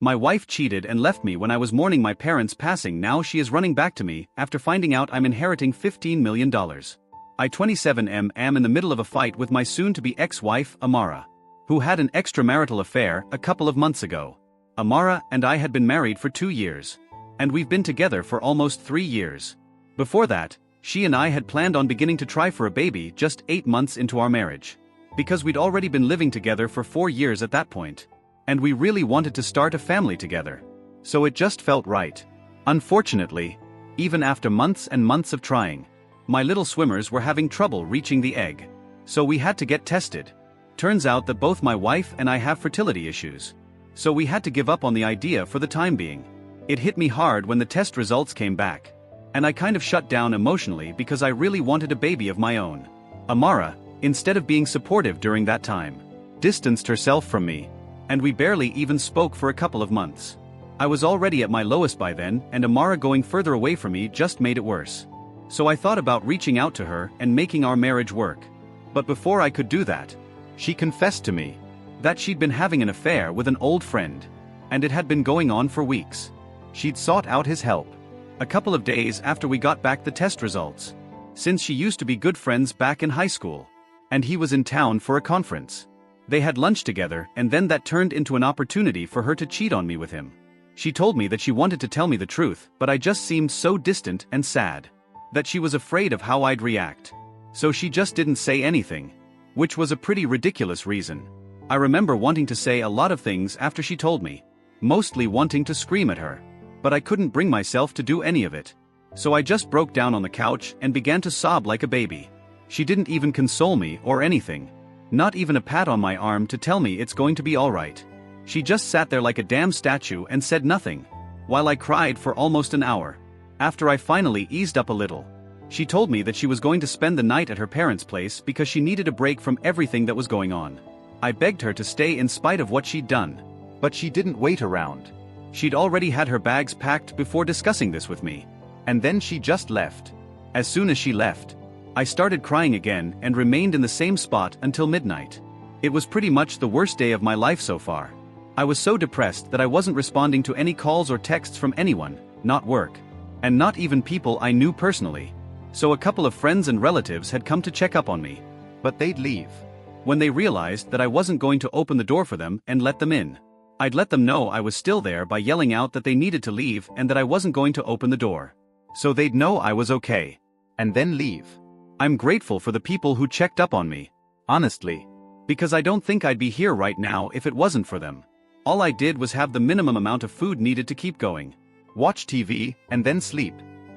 My wife cheated and left me when I was mourning my parents' passing. Now she is running back to me after finding out I'm inheriting $15 million. I 27 am in the middle of a fight with my soon-to-be ex-wife, Amara, who had an extramarital affair a couple of months ago. Amara and I had been married for 2 years. And we've been together for almost 3 years. Before that, she and I had planned on beginning to try for a baby just 8 months into our marriage. Because we'd already been living together for 4 years at that point. And we really wanted to start a family together. So it just felt right. Unfortunately, even after months and months of trying, my little swimmers were having trouble reaching the egg. So we had to get tested. Turns out that both my wife and I have fertility issues. So we had to give up on the idea for the time being. It hit me hard when the test results came back. And I kind of shut down emotionally because I really wanted a baby of my own. Amara, instead of being supportive during that time, distanced herself from me. And we barely even spoke for a couple of months. I was already at my lowest by then, and Amara going further away from me just made it worse. So I thought about reaching out to her and making our marriage work. But before I could do that, she confessed to me that she'd been having an affair with an old friend. And it had been going on for weeks. She'd sought out his help a couple of days after we got back the test results, since she used to be good friends back in high school. And he was in town for a conference. They had lunch together, and then that turned into an opportunity for her to cheat on me with him. She told me that she wanted to tell me the truth, but I just seemed so distant and sad. That she was afraid of how I'd react. So she just didn't say anything. Which was a pretty ridiculous reason. I remember wanting to say a lot of things after she told me. Mostly wanting to scream at her. But I couldn't bring myself to do any of it. So I just broke down on the couch and began to sob like a baby. She didn't even console me or anything. Not even a pat on my arm to tell me it's going to be alright. She just sat there like a damn statue and said nothing. While I cried for almost an hour. After I finally eased up a little, she told me that she was going to spend the night at her parents' place because she needed a break from everything that was going on. I begged her to stay in spite of what she'd done. But she didn't wait around. She'd already had her bags packed before discussing this with me. And then she just left. As soon as she left, I started crying again and remained in the same spot until midnight. It was pretty much the worst day of my life so far. I was so depressed that I wasn't responding to any calls or texts from anyone, not work. And not even people I knew personally. So a couple of friends and relatives had come to check up on me. But they'd leave. When they realized that I wasn't going to open the door for them and let them in. I'd let them know I was still there by yelling out that they needed to leave and that I wasn't going to open the door. So they'd know I was okay. And then leave. I'm grateful for the people who checked up on me. Honestly. Because I don't think I'd be here right now if it wasn't for them. All I did was have the minimum amount of food needed to keep going. Watch TV, and then sleep.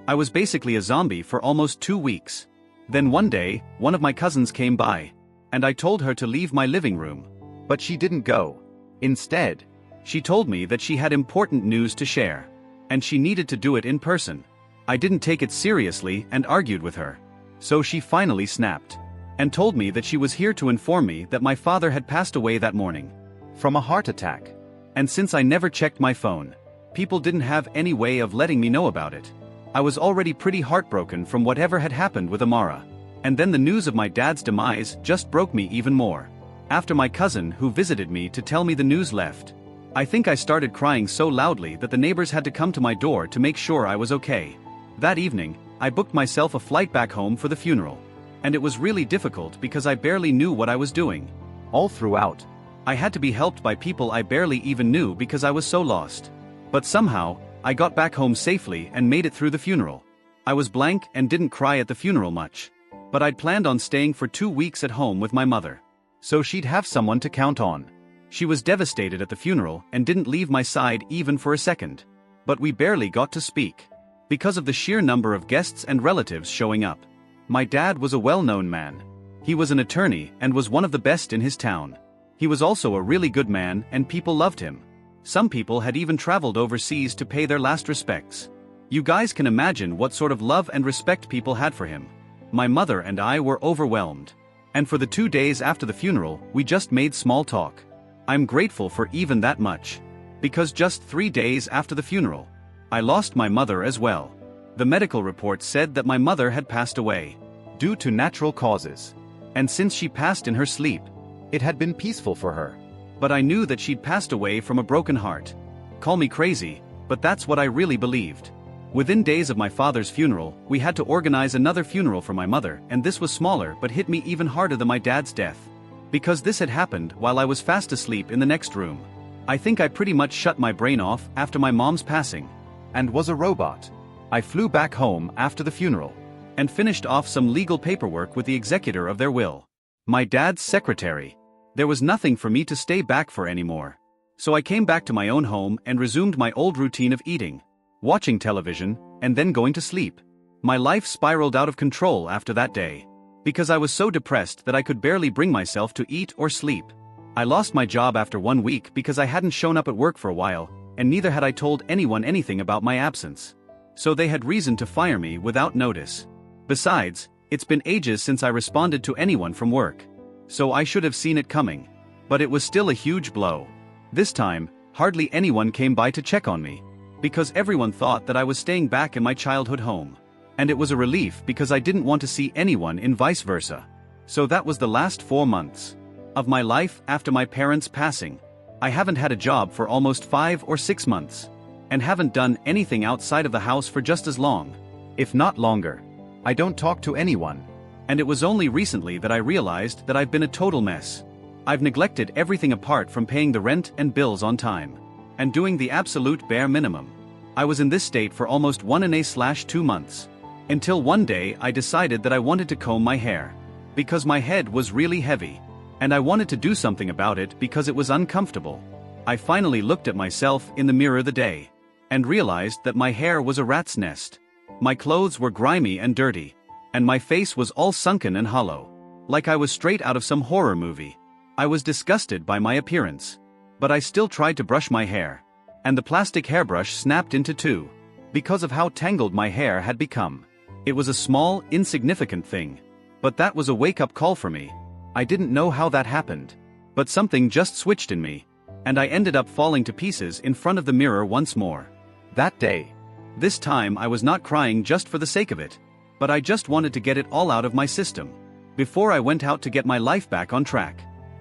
I was basically a zombie for almost 2 weeks. Then one day, one of my cousins came by. And I told her to leave my living room. But she didn't go. Instead, she told me that she had important news to share. And she needed to do it in person. I didn't take it seriously and argued with her. So she finally snapped. And told me that she was here to inform me that my father had passed away that morning. From a heart attack. And since I never checked my phone, people didn't have any way of letting me know about it. I was already pretty heartbroken from whatever had happened with Amara. And then the news of my dad's demise just broke me even more. After my cousin who visited me to tell me the news left, I think I started crying so loudly that the neighbors had to come to my door to make sure I was okay. That evening, I booked myself a flight back home for the funeral. And it was really difficult because I barely knew what I was doing. All throughout, I had to be helped by people I barely even knew because I was so lost. But somehow, I got back home safely and made it through the funeral. I was blank and didn't cry at the funeral much. But I'd planned on staying for 2 weeks at home with my mother. So she'd have someone to count on. She was devastated at the funeral and didn't leave my side even for a second. But we barely got to speak. Because of the sheer number of guests and relatives showing up. My dad was a well-known man. He was an attorney and was one of the best in his town. He was also a really good man and people loved him. Some people had even traveled overseas to pay their last respects. You guys can imagine what sort of love and respect people had for him. My mother and I were overwhelmed. And for the 2 days after the funeral, we just made small talk. I'm grateful for even that much. Because just 3 days after the funeral, I lost my mother as well. The medical report said that my mother had passed away. Due to natural causes. And since she passed in her sleep, it had been peaceful for her. But I knew that she'd passed away from a broken heart. call me crazy, but that's what I really believed. Within days of my father's funeral, we had to organize another funeral for my mother, and this was smaller but hit me even harder than my dad's death. Because this had happened while I was fast asleep in the next room. I think I pretty much shut my brain off after my mom's passing. And was a robot. I flew back home after the funeral. And finished off some legal paperwork with the executor of their will. My dad's secretary. There was nothing for me to stay back for anymore. So I came back to my own home and resumed my old routine of eating, watching television, and then going to sleep. My life spiraled out of control after that day. Because I was so depressed that I could barely bring myself to eat or sleep. I lost my job after 1 week because I hadn't shown up at work for a while, and neither had I told anyone anything about my absence. So they had reason to fire me without notice. Besides, it's been ages since I responded to anyone from work. So I should have seen it coming. But it was still a huge blow. This time, hardly anyone came by to check on me. Because everyone thought that I was staying back in my childhood home. And it was a relief because I didn't want to see anyone and vice versa. So that was the last 4 months of my life after my parents' passing. I haven't had a job for almost 5 or 6 months. And haven't done anything outside of the house for just as long, if not longer. I don't talk to anyone. And it was only recently that I realized that I've been a total mess. I've neglected everything apart from paying the rent and bills on time. And doing the absolute bare minimum. I was in this state for almost 1.5/2 months. Until one day I decided that I wanted to comb my hair. Because my head was really heavy. And I wanted to do something about it because it was uncomfortable. I finally looked at myself in the mirror the day. And realized that my hair was a rat's nest. My clothes were grimy and dirty. And my face was all sunken and hollow. Like I was straight out of some horror movie. I was disgusted by my appearance. But I still tried to brush my hair. And the plastic hairbrush snapped into two. Because of how tangled my hair had become. It was a small, insignificant thing. But that was a wake-up call for me. I didn't know how that happened. But something just switched in me. And I ended up falling to pieces in front of the mirror once more. That day. This time I was not crying just for the sake of it. But I just wanted to get it all out of my system. Before I went out to get my life back on track.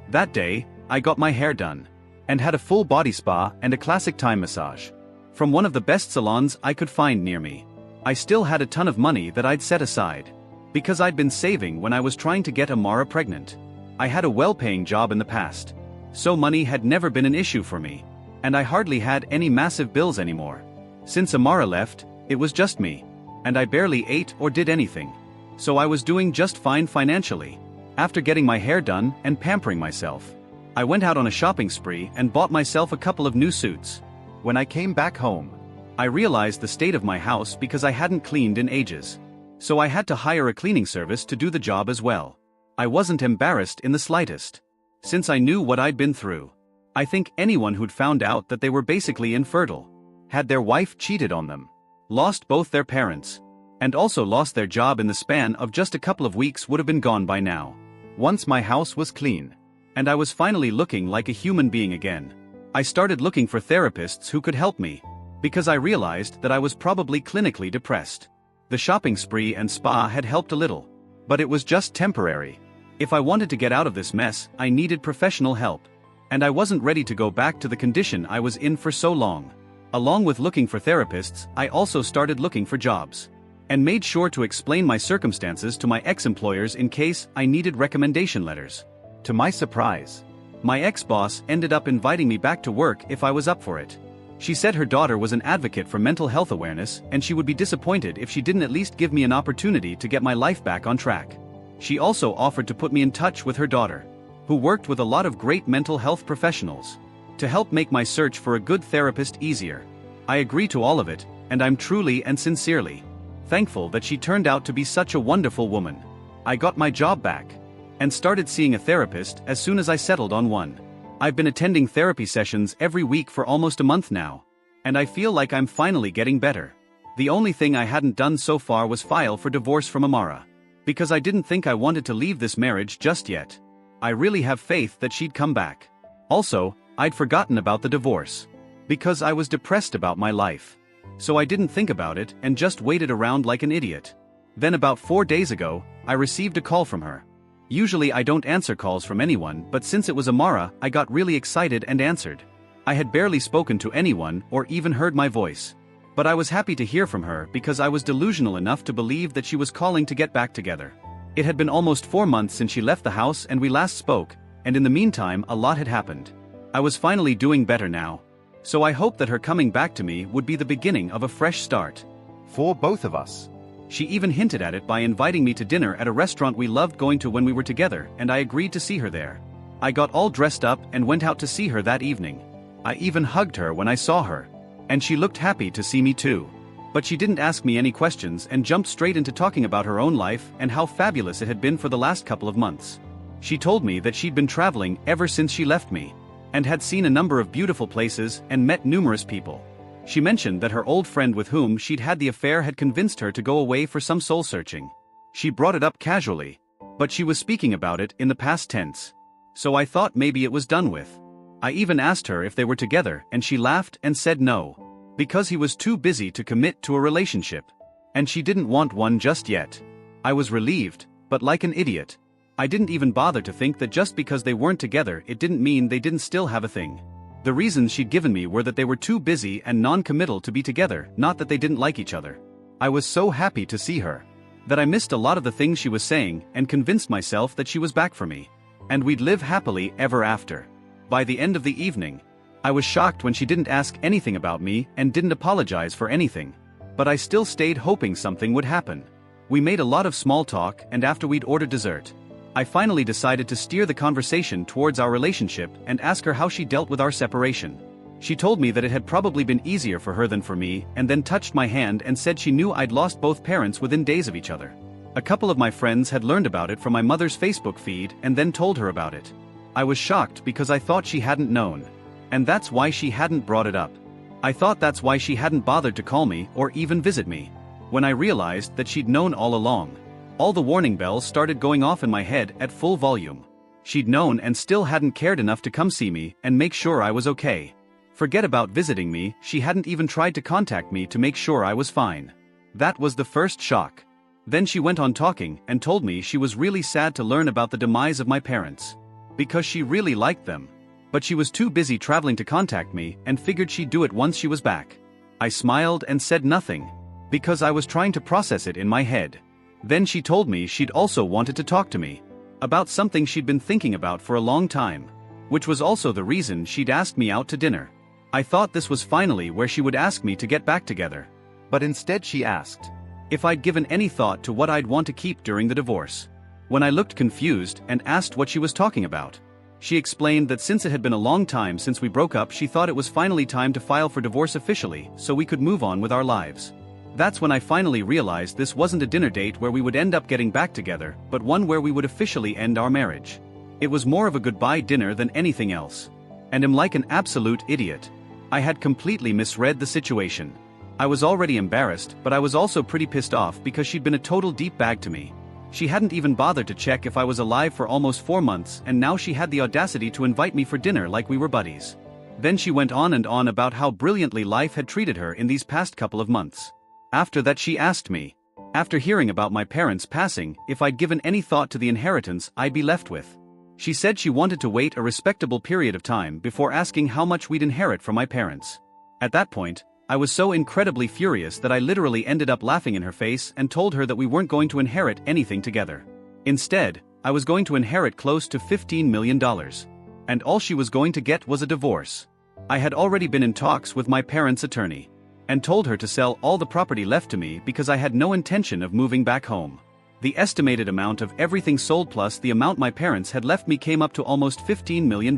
That day, I got my hair done. And had a full body spa and a classic Thai massage. From one of the best salons I could find near me. I still had a ton of money that I'd set aside. Because I'd been saving when I was trying to get Amara pregnant. I had a well-paying job in the past. So money had never been an issue for me. And I hardly had any massive bills anymore. Since Amara left, it was just me. And I barely ate or did anything. So I was doing just fine financially. After getting my hair done and pampering myself. I went out on a shopping spree and bought myself a couple of new suits. When I came back home, I realized the state of my house because I hadn't cleaned in ages. So I had to hire a cleaning service to do the job as well. I wasn't embarrassed in the slightest. Since I knew what I'd been through. I think anyone who'd found out that they were basically infertile. Had their wife cheated on them. Lost both their parents. And also lost their job in the span of just a couple of weeks would have been gone by now. Once my house was clean. And I was finally looking like a human being again. I started looking for therapists who could help me. Because I realized that I was probably clinically depressed. The shopping spree and spa had helped a little. But it was just temporary. If I wanted to get out of this mess, I needed professional help. And I wasn't ready to go back to the condition I was in for so long. Along with looking for therapists, I also started looking for jobs. And made sure to explain my circumstances to my ex-employers in case I needed recommendation letters. To my surprise, my ex-boss ended up inviting me back to work if I was up for it. She said her daughter was an advocate for mental health awareness and she would be disappointed if she didn't at least give me an opportunity to get my life back on track. She also offered to put me in touch with her daughter, who worked with a lot of great mental health professionals, to help make my search for a good therapist easier. I agree to all of it, and I'm truly and sincerely thankful that she turned out to be such a wonderful woman. I got my job back and started seeing a therapist as soon as I settled on one. I've been attending therapy sessions every week for almost a month now, and I feel like I'm finally getting better. The only thing I hadn't done so far was file for divorce from Amara. Because I didn't think I wanted to leave this marriage just yet. I really have faith that she'd come back. Also, I'd forgotten about the divorce. Because I was depressed about my life. So I didn't think about it and just waited around like an idiot. Then about 4 days ago, I received a call from her. Usually I don't answer calls from anyone, but since it was Amara, I got really excited and answered. I had barely spoken to anyone or even heard my voice. But I was happy to hear from her because I was delusional enough to believe that she was calling to get back together. It had been almost 4 months since she left the house and we last spoke, and in the meantime a lot had happened. I was finally doing better now. So I hoped that her coming back to me would be the beginning of a fresh start. For both of us. She even hinted at it by inviting me to dinner at a restaurant we loved going to when we were together, and I agreed to see her there. I got all dressed up and went out to see her that evening. I even hugged her when I saw her. And she looked happy to see me too. But she didn't ask me any questions and jumped straight into talking about her own life and how fabulous it had been for the last couple of months. She told me that she'd been traveling ever since she left me, and had seen a number of beautiful places and met numerous people. She mentioned that her old friend with whom she'd had the affair had convinced her to go away for some soul-searching. She brought it up casually, but she was speaking about it in the past tense. So I thought maybe it was done with. I even asked her if they were together and she laughed and said no, because he was too busy to commit to a relationship. And she didn't want one just yet. I was relieved, but like an idiot. I didn't even bother to think that just because they weren't together it didn't mean they didn't still have a thing. The reasons she'd given me were that they were too busy and non-committal to be together, not that they didn't like each other. I was so happy to see her that I missed a lot of the things she was saying and convinced myself that she was back for me. And we'd live happily ever after. By the end of the evening, I was shocked when she didn't ask anything about me and didn't apologize for anything. But I still stayed hoping something would happen. We made a lot of small talk, and after we'd ordered dessert, I finally decided to steer the conversation towards our relationship and ask her how she dealt with our separation. She told me that it had probably been easier for her than for me, and then touched my hand and said she knew I'd lost both parents within days of each other. A couple of my friends had learned about it from my mother's Facebook feed and then told her about it. I was shocked because I thought she hadn't known. And that's why she hadn't brought it up. I thought that's why she hadn't bothered to call me or even visit me. When I realized that she'd known all along, all the warning bells started going off in my head at full volume. She'd known and still hadn't cared enough to come see me and make sure I was okay. Forget about visiting me, she hadn't even tried to contact me to make sure I was fine. That was the first shock. Then she went on talking and told me she was really sad to learn about the demise of my parents. Because she really liked them. But she was too busy traveling to contact me and figured she'd do it once she was back. I smiled and said nothing, because I was trying to process it in my head. Then she told me she'd also wanted to talk to me about something she'd been thinking about for a long time, which was also the reason she'd asked me out to dinner. I thought this was finally where she would ask me to get back together. But instead she asked if I'd given any thought to what I'd want to keep during the divorce. When I looked confused and asked what she was talking about, she explained that since it had been a long time since we broke up, she thought it was finally time to file for divorce officially so we could move on with our lives. That's when I finally realized this wasn't a dinner date where we would end up getting back together, but one where we would officially end our marriage. It was more of a goodbye dinner than anything else. And am like an absolute idiot. I had completely misread the situation. I was already embarrassed, but I was also pretty pissed off because she'd been a total deep bag to me. She hadn't even bothered to check if I was alive for almost 4 months, and now she had the audacity to invite me for dinner like we were buddies. Then she went on and on about how brilliantly life had treated her in these past couple of months. After that she asked me, after hearing about my parents passing, if I'd given any thought to the inheritance I'd be left with. She said she wanted to wait a respectable period of time before asking how much we'd inherit from my parents. At that point, I was so incredibly furious that I literally ended up laughing in her face and told her that we weren't going to inherit anything together. Instead, I was going to inherit close to $15 million. And all she was going to get was a divorce. I had already been in talks with my parents' attorney and told her to sell all the property left to me because I had no intention of moving back home. The estimated amount of everything sold plus the amount my parents had left me came up to almost $15 million.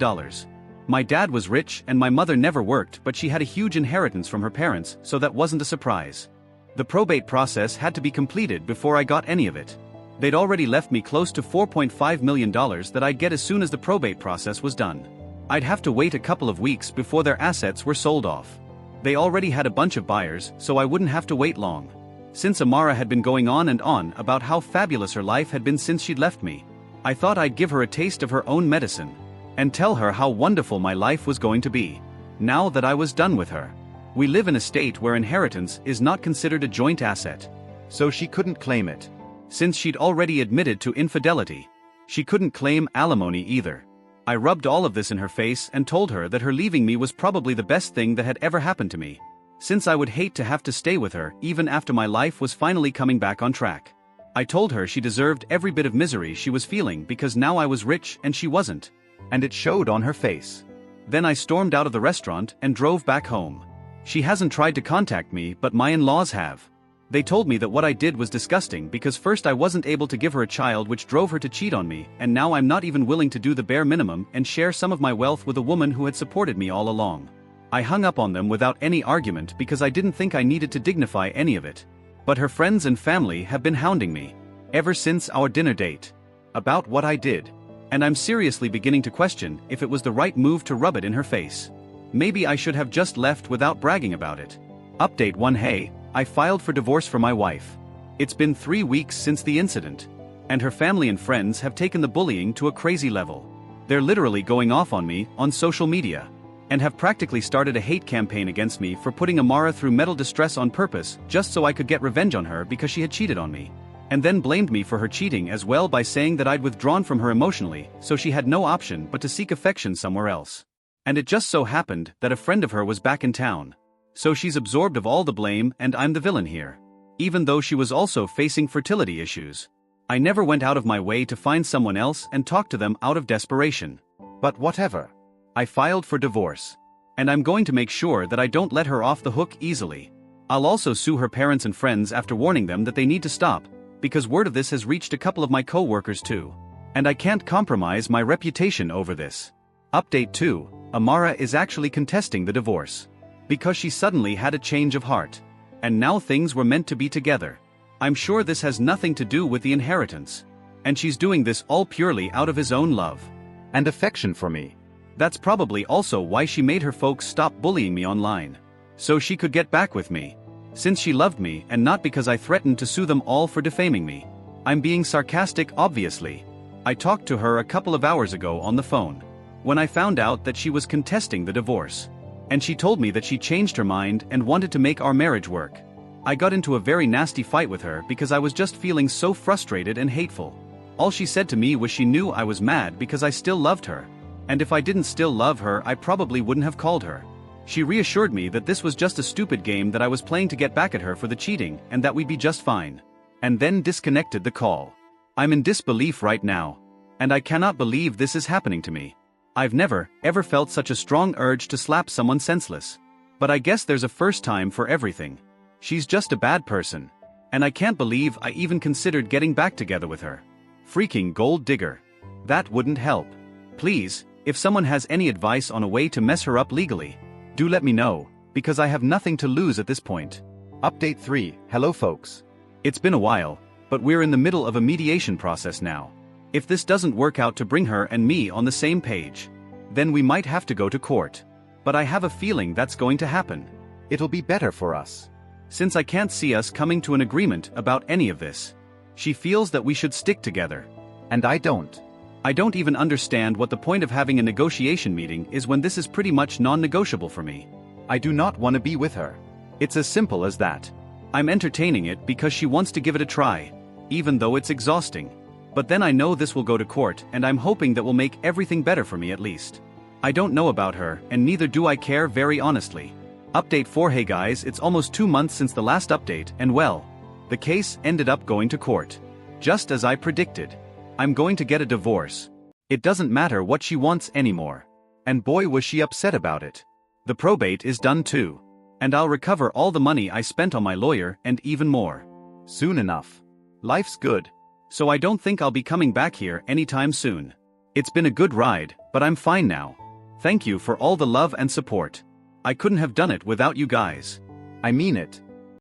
My dad was rich and my mother never worked, but she had a huge inheritance from her parents, so that wasn't a surprise. The probate process had to be completed before I got any of it. They'd already left me close to $4.5 million that I'd get as soon as the probate process was done. I'd have to wait a couple of weeks before their assets were sold off. They already had a bunch of buyers, so I wouldn't have to wait long. Since Amara had been going on and on about how fabulous her life had been since she'd left me, I thought I'd give her a taste of her own medicine and tell her how wonderful my life was going to be, now that I was done with her. We live in a state where inheritance is not considered a joint asset, so she couldn't claim it. Since she'd already admitted to infidelity, she couldn't claim alimony either. I rubbed all of this in her face and told her that her leaving me was probably the best thing that had ever happened to me, since I would hate to have to stay with her even after my life was finally coming back on track. I told her she deserved every bit of misery she was feeling because now I was rich and she wasn't, and it showed on her face. Then I stormed out of the restaurant and drove back home. She hasn't tried to contact me, but my in-laws have. They told me that what I did was disgusting because first I wasn't able to give her a child, which drove her to cheat on me, and now I'm not even willing to do the bare minimum and share some of my wealth with a woman who had supported me all along. I hung up on them without any argument because I didn't think I needed to dignify any of it. But her friends and family have been hounding me ever since our dinner date about what I did, and I'm seriously beginning to question if it was the right move to rub it in her face. Maybe I should have just left without bragging about it. Update 1. Hey, I filed for divorce for my wife. It's been 3 weeks since the incident, and her family and friends have taken the bullying to a crazy level. They're literally going off on me on social media, and have practically started a hate campaign against me for putting Amara through mental distress on purpose just so I could get revenge on her because she had cheated on me. And then blamed me for her cheating as well by saying that I'd withdrawn from her emotionally, so she had no option but to seek affection somewhere else. And it just so happened that a friend of her was back in town. So she's absorbed of all the blame and I'm the villain here. Even though she was also facing fertility issues. I never went out of my way to find someone else and talk to them out of desperation. But whatever. I filed for divorce. And I'm going to make sure that I don't let her off the hook easily. I'll also sue her parents and friends after warning them that they need to stop, because word of this has reached a couple of my co-workers too. And I can't compromise my reputation over this. Update 2. Amara is actually contesting the divorce. Because she suddenly had a change of heart. And now things were meant to be together. I'm sure this has nothing to do with the inheritance. And she's doing this all purely out of his own love and affection for me. That's probably also why she made her folks stop bullying me online. So she could get back with me. Since she loved me and not because I threatened to sue them all for defaming me. I'm being sarcastic, obviously. I talked to her a couple of hours ago on the phone, when I found out that she was contesting the divorce. And she told me that she changed her mind and wanted to make our marriage work. I got into a very nasty fight with her because I was just feeling so frustrated and hateful. All she said to me was she knew I was mad because I still loved her. And if I didn't still love her, I probably wouldn't have called her. She reassured me that this was just a stupid game that I was playing to get back at her for the cheating and that we'd be just fine. And then disconnected the call. I'm in disbelief right now. And I cannot believe this is happening to me. I've never, ever felt such a strong urge to slap someone senseless. But I guess there's a first time for everything. She's just a bad person. And I can't believe I even considered getting back together with her. Freaking gold digger. That wouldn't help. Please, if someone has any advice on a way to mess her up legally, do let me know, because I have nothing to lose at this point. Update 3. Hello folks. It's been a while, but we're in the middle of a mediation process now. If this doesn't work out to bring her and me on the same page, then we might have to go to court. But I have a feeling that's going to happen. It'll be better for us. Since I can't see us coming to an agreement about any of this. She feels that we should stick together. And I don't. I don't even understand what the point of having a negotiation meeting is when this is pretty much non-negotiable for me. I do not want to be with her. It's as simple as that. I'm entertaining it because she wants to give it a try, even though it's exhausting. But then I know this will go to court and I'm hoping that will make everything better for me at least. I don't know about her and neither do I care, very honestly. Update 4. Hey guys, it's almost 2 months since the last update and well, the case ended up going to court. Just as I predicted. I'm going to get a divorce. It doesn't matter what she wants anymore. And boy was she upset about it. The probate is done too. And I'll recover all the money I spent on my lawyer and even more. Soon enough. Life's good. So I don't think I'll be coming back here anytime soon. It's been a good ride, but I'm fine now. Thank you for all the love and support. I couldn't have done it without you guys. I mean it.